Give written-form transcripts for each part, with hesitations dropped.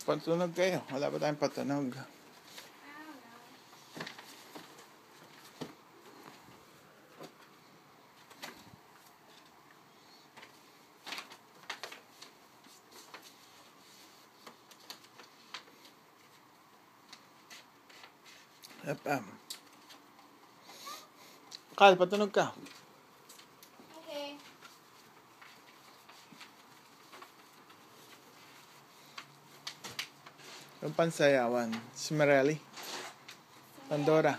Patunog kayo. Wala pa tayong patunog. FM. Kyle, patunog ka. Okay. Yung pansayawan. Si Marelli. Pandora.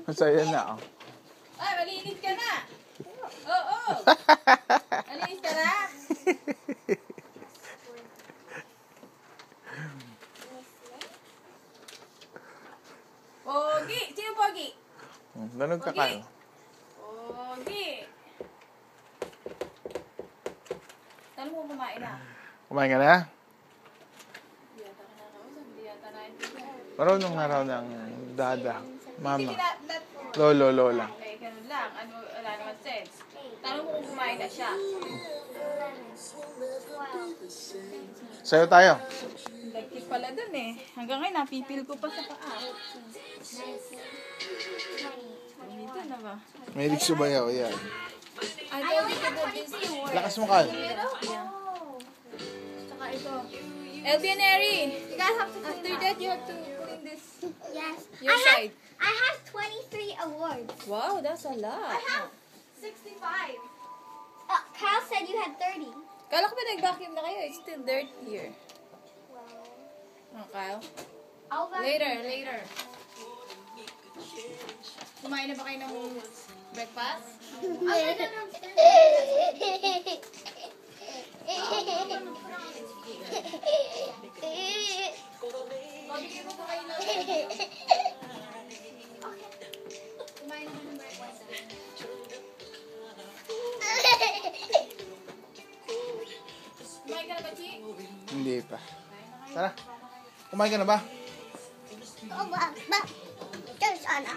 Masaya na, oh. Ay, malinis ka na. Oo. Malinis ka na. Pogi. Sino Pogi? Danog ka, Kyle. Pogi. Saan mo kumain na? Kumain ka na? Hindi yata ka nakakausap. Hindi yata naintindihan. Marunong na raw ng dada, mama, Hindi lolo, lola. Okay, ganun lang. Ano, wala naman sense. Tanong mo kung kumain na siya. Sayo tayo. Lagkit pala dun eh. Hanggang ngayon, napipil ko pa sa paa. Dito na ba? May hilig subayaw, yan. I told you about this word. Lakas mo, Kyle. Tsaka ito. Elvianeri! You guys have to after that, you have to clean this. Yes. Your side. I have 23 awards. Wow, that's a lot. I have 65. Kyle said you had 30. Kala ko ba nag-vacuum na kayo? It's still dirt here. Oh, Kyle. I'll Later. Kumain na ba kayo ng breakfast? Mabigyan mo ba kayo ng kumain naman ng breakfast? Kumain ka na ba, Chi? Hindi pa. Tara. Kumain ka na ba? Oh, ba, there's Anna.